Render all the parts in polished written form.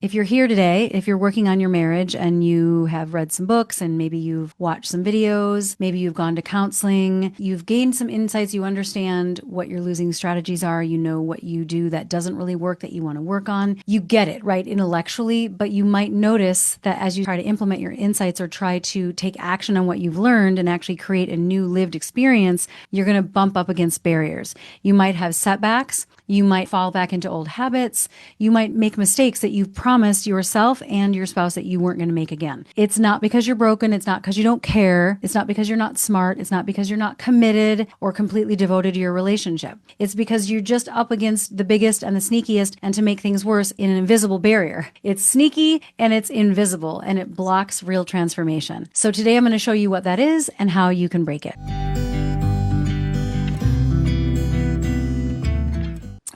If you're here today, if you're working on your marriage and you have read some books and maybe you've watched some videos, maybe you've gone to counseling, you've gained some insights, you understand what your losing strategies are, you know what you do that doesn't really work that you want to work on. You get it, right, intellectually, but you might notice that as you try to implement your insights or try to take action on what you've learned and actually create a new lived experience, you're going to bump up against barriers. You might have setbacks. You might fall back into old habits. You might make mistakes that you've promised yourself and your spouse that you weren't going to make again. It's not because you're broken. It's not because you don't care. It's not because you're not smart. It's not because you're not committed or completely devoted to your relationship. It's because you're just up against the biggest and the sneakiest, and to make things worse, in an invisible barrier. It's sneaky and it's invisible and it blocks real transformation. So today I'm going to show you what that is and how you can break it.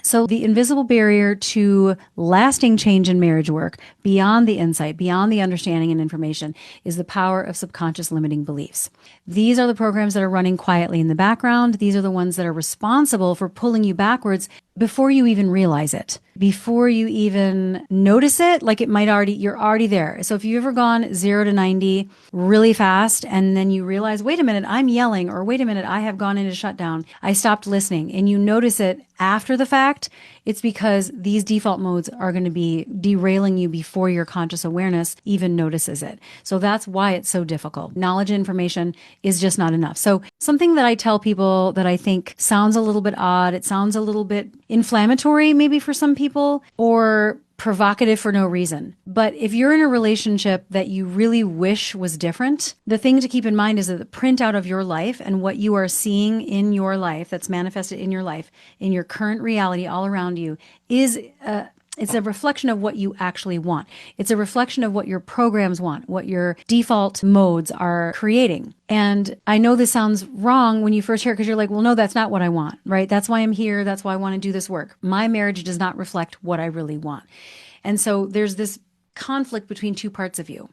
So the invisible barrier to lasting change in marriage work, beyond the insight, beyond the understanding and information, is the power of subconscious limiting beliefs. These are the programs that are running quietly in the background. These are the ones that are responsible for pulling you backwards before you even realize it, before you even notice it. Like you're already there. So if you've ever gone 0 to 90 really fast and then you realize, wait a minute, I'm yelling, or wait a minute, I have gone into shutdown, I stopped listening, and you notice it after the fact, it's because these default modes are going to be derailing you before your conscious awareness even notices it. So that's why it's so difficult. Knowledge and information is just not enough. So something that I tell people that I think sounds a little bit odd, it sounds a little bit inflammatory maybe for some people, or provocative for no reason. But if you're in a relationship that you really wish was different, the thing to keep in mind is that the printout of your life and what you are seeing in your life that's manifested in your life, in your current reality all around you, it's a reflection of what you actually want. It's a reflection of what your programs want, what your default modes are creating. And I know this sounds wrong when you first hear it, because you're like, well, no, that's not what I want, right? That's why I'm here. That's why I want to do this work. My marriage does not reflect what I really want. And so there's this conflict between two parts of you.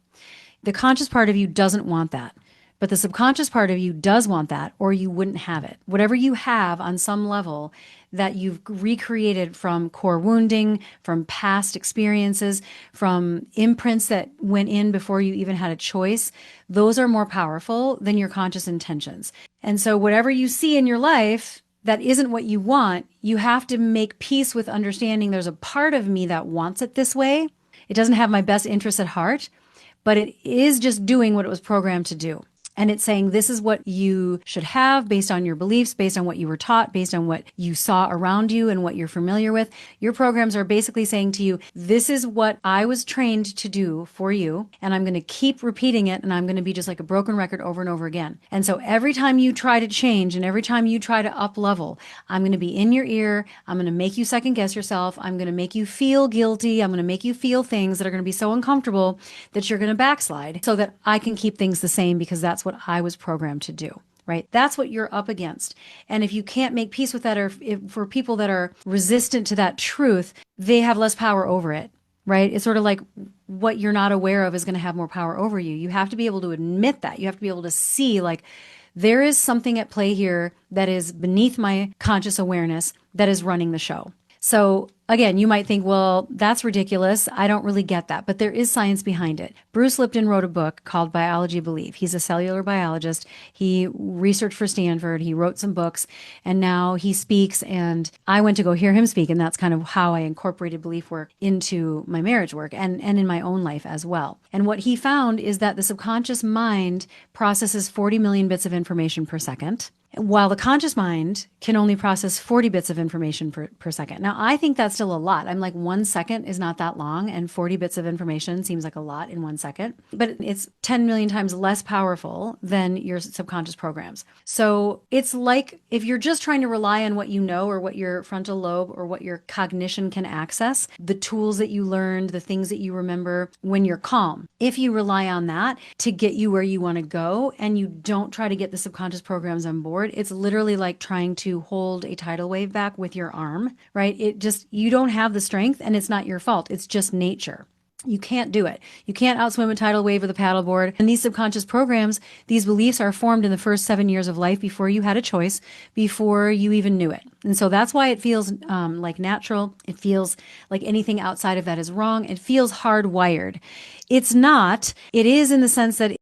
The conscious part of you doesn't want that. But the subconscious part of you does want that, or you wouldn't have it. Whatever you have on some level that you've recreated from core wounding, from past experiences, from imprints that went in before you even had a choice, those are more powerful than your conscious intentions. And so whatever you see in your life that isn't what you want, you have to make peace with understanding there's a part of me that wants it this way. It doesn't have my best interests at heart, but it is just doing what it was programmed to do. And it's saying this is what you should have based on your beliefs, based on what you were taught, based on what you saw around you and what you're familiar with. Your programs are basically saying to you, this is what I was trained to do for you, and I'm going to keep repeating it, and I'm going to be just like a broken record over and over again. And so every time you try to change and every time you try to up level, I'm going to be in your ear. I'm going to make you second guess yourself. I'm going to make you feel guilty. I'm going to make you feel things that are going to be so uncomfortable that you're going to backslide so that I can keep things the same, because that's what I was programmed to do, right? That's what you're up against. And if you can't make peace with that, or if for people that are resistant to that truth, they have less power over it, right? It's sort of like what you're not aware of is going to have more power over you. You have to be able to admit that. You have to be able to see, like, there is something at play here that is beneath my conscious awareness that is running the show. So again, you might think, well, that's ridiculous. I don't really get that. But there is science behind it. Bruce Lipton wrote a book called Biology of Belief. He's a cellular biologist. He researched for Stanford. He wrote some books, and now he speaks. And I went to go hear him speak. And that's kind of how I incorporated belief work into my marriage work and in my own life as well. And what he found is that the subconscious mind processes 40 million bits of information per second, while the conscious mind can only process 40 bits of information per second. Now, I think that's still a lot. I'm like, 1 second is not that long, and 40 bits of information seems like a lot in 1 second. But it's 10 million times less powerful than your subconscious programs. So it's like if you're just trying to rely on what you know, or what your frontal lobe or what your cognition can access, the tools that you learned, the things that you remember when you're calm. If you rely on that to get you where you want to go, and you don't try to get the subconscious programs on board, it's literally like trying to hold a tidal wave back with your arm, right? You don't have the strength, and it's not your fault. It's just nature. You can't do it. You can't outswim a tidal wave with a paddleboard. And these subconscious programs, these beliefs are formed in the first 7 years of life before you had a choice, before you even knew it. And so that's why it feels like natural. It feels like anything outside of that is wrong. It feels hardwired. It's not. It is in the sense that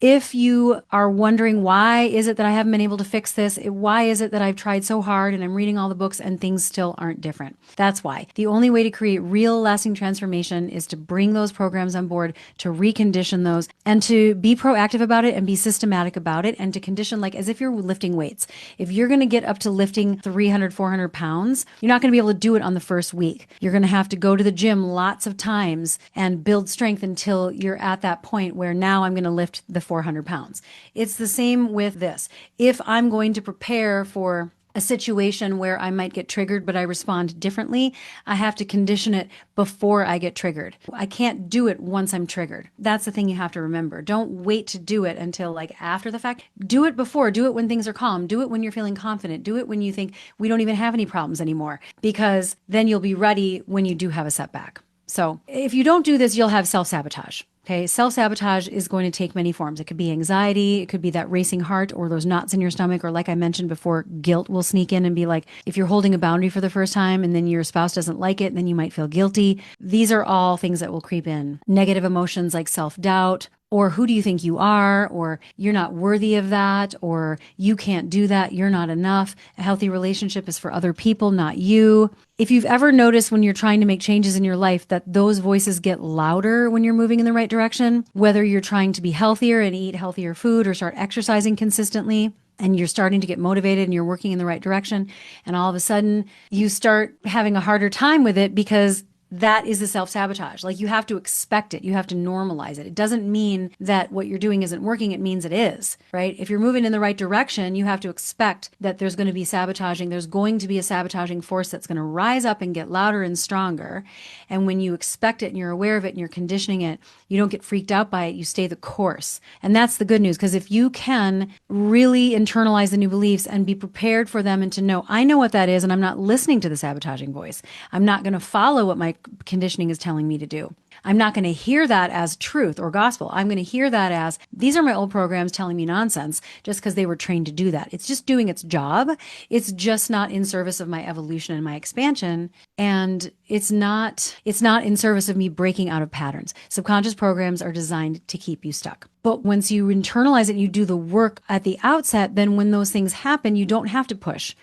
if you are wondering, why is it that I haven't been able to fix this? Why is it that I've tried so hard and I'm reading all the books and things still aren't different? That's why. The only way to create real lasting transformation is to bring those programs on board, to recondition those, and to be proactive about it and be systematic about it, and to condition like as if you're lifting weights. If you're going to get up to lifting 300, 400 pounds, you're not going to be able to do it on the first week. You're going to have to go to the gym lots of times and build strength until you're at that point where now I'm going to lift the 400 pounds. It's the same with this. If I'm going to prepare for a situation where I might get triggered, but I respond differently, I have to condition it before I get triggered. I can't do it once I'm triggered. That's the thing you have to remember. Don't wait to do it until like after the fact. Do it before. Do it when things are calm. Do it when you're feeling confident. Do it when you think we don't even have any problems anymore, because then you'll be ready when you do have a setback. So if you don't do this, you'll have self-sabotage. Okay. Self-sabotage is going to take many forms. It could be anxiety. It could be that racing heart or those knots in your stomach. Or like I mentioned before, guilt will sneak in and be like, if you're holding a boundary for the first time and then your spouse doesn't like it, then you might feel guilty. These are all things that will creep in. Negative emotions like self-doubt, or who do you think you are, or you're not worthy of that, or you can't do that, you're not enough. A healthy relationship is for other people, not you. If you've ever noticed when you're trying to make changes in your life that those voices get louder when you're moving in the right direction, whether you're trying to be healthier and eat healthier food or start exercising consistently, and you're starting to get motivated and you're working in the right direction, and all of a sudden you start having a harder time with it because that is the self-sabotage. Like, you have to expect it. You have to normalize it. It doesn't mean that what you're doing isn't working. It means it is, right? If you're moving in the right direction, you have to expect that there's going to be sabotaging. There's going to be a sabotaging force that's going to rise up and get louder and stronger. And when you expect it and you're aware of it and you're conditioning it, you don't get freaked out by it. You stay the course. And that's the good news, because if you can really internalize the new beliefs and be prepared for them and to know, I know what that is, and I'm not listening to the sabotaging voice. I'm not going to follow what my conditioning is telling me to do. I'm not going to hear that as truth or gospel. I'm going to hear that as, these are my old programs telling me nonsense just because they were trained to do that. It's just doing its job. It's just not in service of my evolution and my expansion. And it's not in service of me breaking out of patterns. Subconscious programs are designed to keep you stuck. But once you internalize it and you do the work at the outset, then when those things happen, you don't have to push.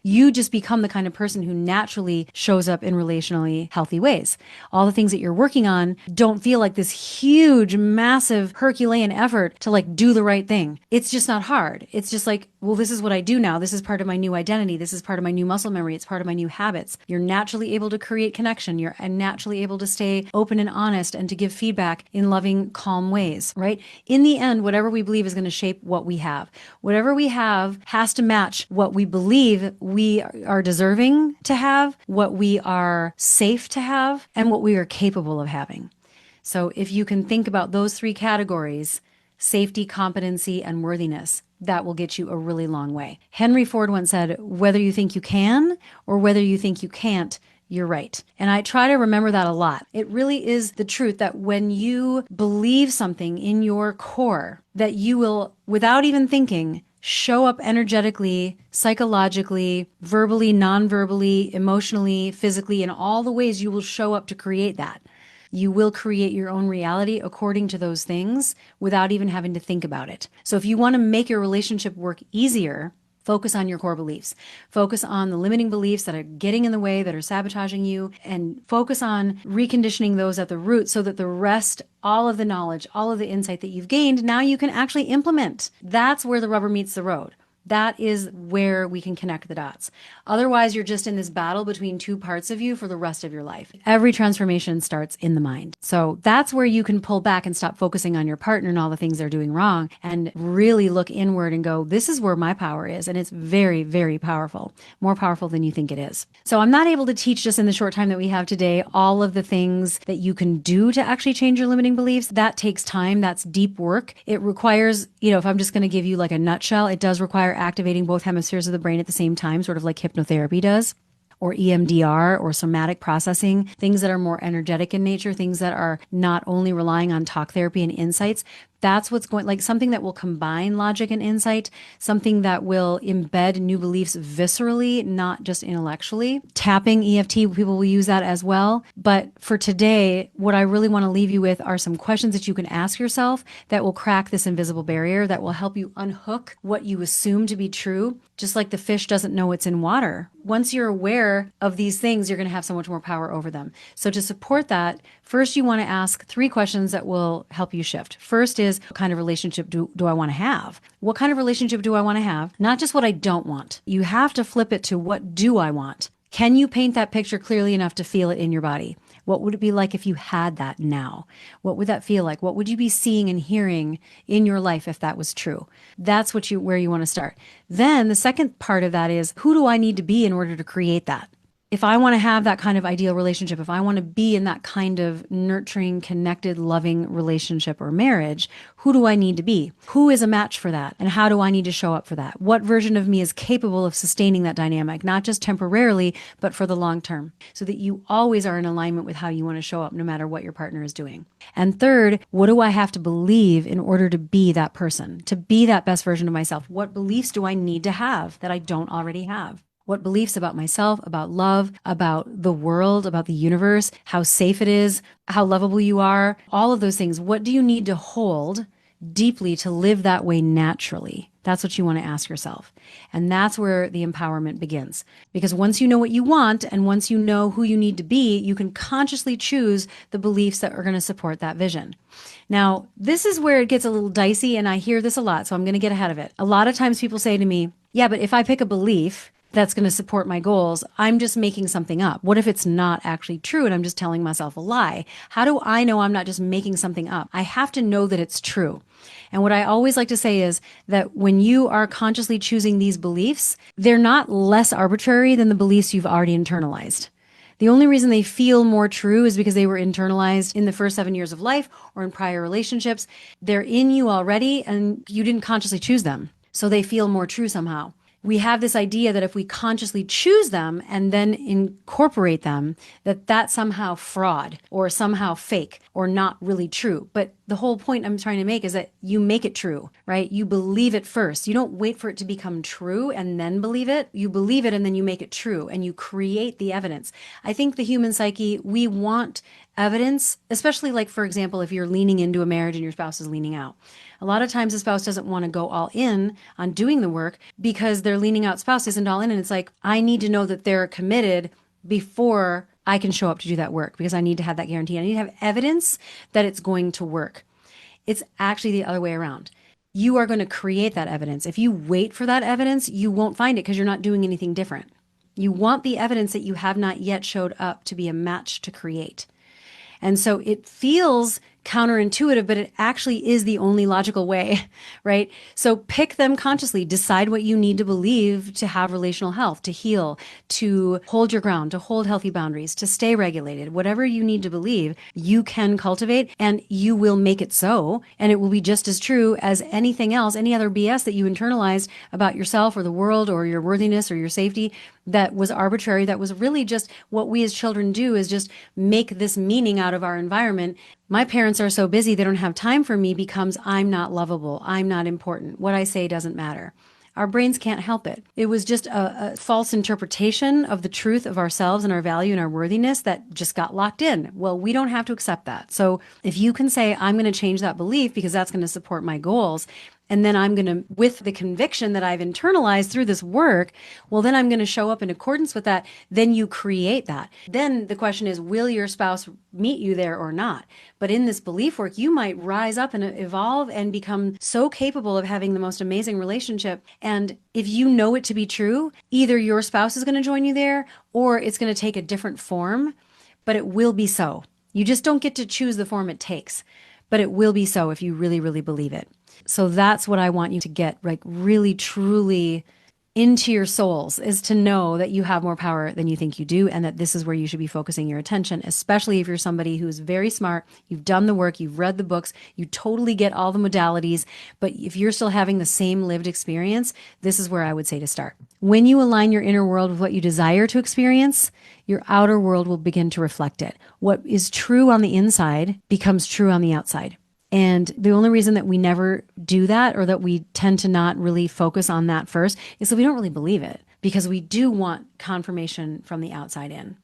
You just become the kind of person who naturally shows up in relationally healthy ways. All the things that you're working on don't feel like this huge, massive Herculean effort to like do the right thing. It's just not hard. It's just like, well, this is what I do now. This is part of my new identity. This is part of my new muscle memory. It's part of my new habits. You're naturally able to create connection. You're naturally able to stay open and honest and to give feedback in loving, calm ways, right? In the end, whatever we believe is going to shape what we have. Whatever we have has to match what we believe we are deserving to have, what we are safe to have, and what we are capable of having. So if you can think about those three categories, safety, competency, and worthiness, that will get you a really long way. Henry Ford once said, whether you think you can or whether you think you can't, you're right. And I try to remember that a lot. It really is the truth that when you believe something in your core, that you will, without even thinking, show up energetically, psychologically, verbally, non-verbally, emotionally, physically, in all the ways you will show up to create that. You will create your own reality according to those things without even having to think about it. So if you want to make your relationship work easier, focus on your core beliefs. Focus on the limiting beliefs that are getting in the way, that are sabotaging you, and focus on reconditioning those at the root so that the rest, all of the knowledge, all of the insight that you've gained, now you can actually implement. That's where the rubber meets the road. That is where we can connect the dots. Otherwise, you're just in this battle between two parts of you for the rest of your life. Every transformation starts in the mind. So that's where you can pull back and stop focusing on your partner and all the things they're doing wrong and really look inward and go, this is where my power is. And it's very, very powerful, more powerful than you think it is. So I'm not able to teach just in the short time that we have today all of the things that you can do to actually change your limiting beliefs. That takes time. That's deep work. It requires, if I'm just going to give you like a nutshell, it does require activating both hemispheres of the brain at the same time, sort of like hypnotherapy does, or EMDR, or somatic processing, things that are more energetic in nature, things that are not only relying on talk therapy and insights. That's what's going, like something that will combine logic and insight, something that will embed new beliefs viscerally, not just intellectually. Tapping, EFT, people will use that as well. But for today, what I really want to leave you with are some questions that you can ask yourself that will crack this invisible barrier, that will help you unhook what you assume to be true, just like the fish doesn't know it's in water. Once you're aware of these things, you're going to have so much more power over them. So to support that, first you want to ask 3 questions that will help you shift. First is, what kind of relationship do I want to have? What kind of relationship do I want to have? Not just what I don't want. You have to flip it to, what do I want? Can you paint that picture clearly enough to feel it in your body? What would it be like if you had that now? What would that feel like? What would you be seeing and hearing in your life if that was true? That's where you want to start. Then the second part of that is, who do I need to be in order to create that? If I want to have that kind of ideal relationship, if I want to be in that kind of nurturing, connected, loving relationship or marriage, who do I need to be? Who is a match for that? And how do I need to show up for that? What version of me is capable of sustaining that dynamic, not just temporarily, but for the long term, so that you always are in alignment with how you want to show up, no matter what your partner is doing. And third, what do I have to believe in order to be that person, to be that best version of myself? What beliefs do I need to have that I don't already have? What beliefs about myself, about love, about the world, about the universe, how safe it is, how lovable you are, all of those things. What do you need to hold deeply to live that way naturally? That's what you want to ask yourself. And that's where the empowerment begins. Because once you know what you want and once you know who you need to be, you can consciously choose the beliefs that are going to support that vision. Now, this is where it gets a little dicey, and I hear this a lot, so I'm going to get ahead of it. A lot of times people say to me, yeah, but if I pick a belief that's going to support my goals, I'm just making something up. What if it's not actually true and I'm just telling myself a lie? How do I know I'm not just making something up? I have to know that it's true. And what I always like to say is that when you are consciously choosing these beliefs, they're not less arbitrary than the beliefs you've already internalized. The only reason they feel more true is because they were internalized in the first 7 years of life or in prior relationships. They're in you already and you didn't consciously choose them. So they feel more true somehow. We have this idea that if we consciously choose them and then incorporate them, that that's somehow fraud or somehow fake or not really true. But the whole point I'm trying to make is that you make it true, right? You believe it first. You don't wait for it to become true and then believe it. You believe it and then you make it true and you create the evidence. I think the human psyche, we want evidence, especially like, for example, if you're leaning into a marriage and your spouse is leaning out. A lot of times the spouse doesn't want to go all in on doing the work because their leaning out spouse isn't all in. And it's like, I need to know that they're committed before I can show up to do that work because I need to have that guarantee. I need to have evidence that it's going to work. It's actually the other way around. You are going to create that evidence. If you wait for that evidence, you won't find it because you're not doing anything different. You want the evidence that you have not yet showed up to be a match to create. And so it feels counterintuitive, but it actually is the only logical way, right? So pick them consciously, decide what you need to believe to have relational health, to heal, to hold your ground, to hold healthy boundaries, to stay regulated. Whatever you need to believe, you can cultivate and you will make it so. And it will be just as true as anything else, any other BS that you internalized about yourself or the world or your worthiness or your safety that was arbitrary, that was really just what we as children do is just make this meaning out of our environment. My parents are so busy, they don't have time for me becomes I'm not lovable. I'm not important. What I say doesn't matter. Our brains can't help it. It was just a false interpretation of the truth of ourselves and our value and our worthiness that just got locked in. Well, we don't have to accept that. So if you can say, I'm going to change that belief because that's going to support my goals, and then I'm going to, with the conviction that I've internalized through this work, well, then I'm going to show up in accordance with that. Then you create that. Then the question is, will your spouse meet you there or not? But in this belief work, you might rise up and evolve and become so capable of having the most amazing relationship. And if you know it to be true, either your spouse is going to join you there or it's going to take a different form, but it will be so. You just don't get to choose the form it takes, but it will be so if you really, really believe it. So that's what I want you to get, like, really, truly into your souls, is to know that you have more power than you think you do, and that this is where you should be focusing your attention, especially if you're somebody who's very smart, you've done the work, you've read the books, you totally get all the modalities, but if you're still having the same lived experience, this is where I would say to start. When you align your inner world with what you desire to experience, your outer world will begin to reflect it. What is true on the inside becomes true on the outside. And the only reason that we never do that, or that we tend to not really focus on that first, is that we don't really believe it, because we do want confirmation from the outside in.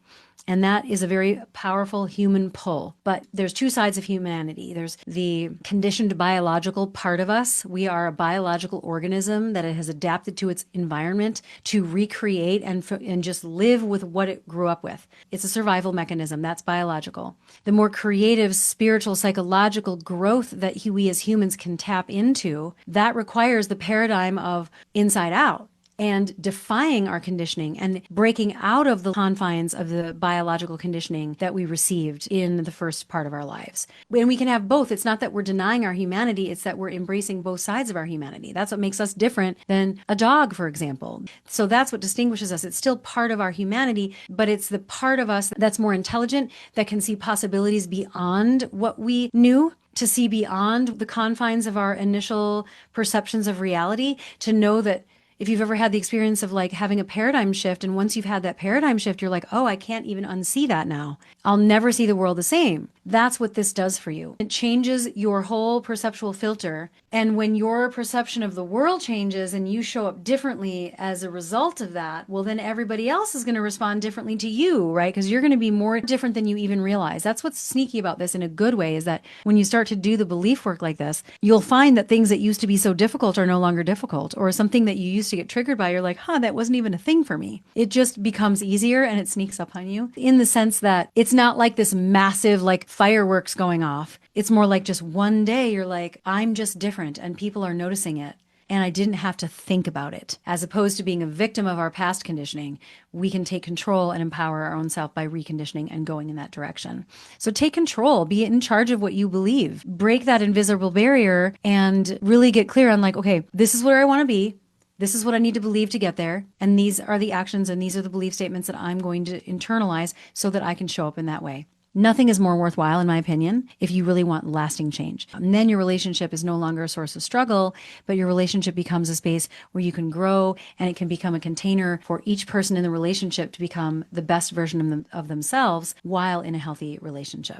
And that is a very powerful human pull. But there's two sides of humanity. There's the conditioned biological part of us. We are a biological organism that it has adapted to its environment to recreate and just live with what it grew up with. It's a survival mechanism. That's biological. The more creative, spiritual, psychological growth that we as humans can tap into, that requires the paradigm of inside out. and defying our conditioning and breaking out of the confines of the biological conditioning that we received in the first part of our lives. And we can have both. It's not that we're denying our humanity, it's that we're embracing both sides of our humanity. That's what makes us different than a dog, for example. So that's what distinguishes us. It's still part of our humanity, but it's the part of us that's more intelligent, that can see possibilities beyond what we knew, to see beyond the confines of our initial perceptions of reality, to know that if you've ever had the experience of like having a paradigm shift, and once you've had that paradigm shift, you're like, oh, I can't even unsee that now. I'll never see the world the same. That's what this does for you. It changes your whole perceptual filter. And when your perception of the world changes and you show up differently as a result of that, well, then everybody else is going to respond differently to you, right? Because you're going to be more different than you even realize. That's what's sneaky about this in a good way, is that when you start to do the belief work like this, you'll find that things that used to be so difficult are no longer difficult, or something that you used to get triggered by, you're like, that wasn't even a thing for me. It just becomes easier and it sneaks up on you, in the sense that it's not like this massive like fireworks going off. It's more like just one day you're like, I'm just different and people are noticing it. And I didn't have to think about it. As opposed to being a victim of our past conditioning, we can take control and empower our own self by reconditioning and going in that direction. So take control, be in charge of what you believe, break that invisible barrier, and really get clear on like, okay, this is where I want to be. This is what I need to believe to get there. And these are the actions and these are the belief statements that I'm going to internalize so that I can show up in that way. Nothing is more worthwhile, in my opinion, if you really want lasting change. And then your relationship is no longer a source of struggle, but your relationship becomes a space where you can grow, and it can become a container for each person in the relationship to become the best version of themselves while in a healthy relationship.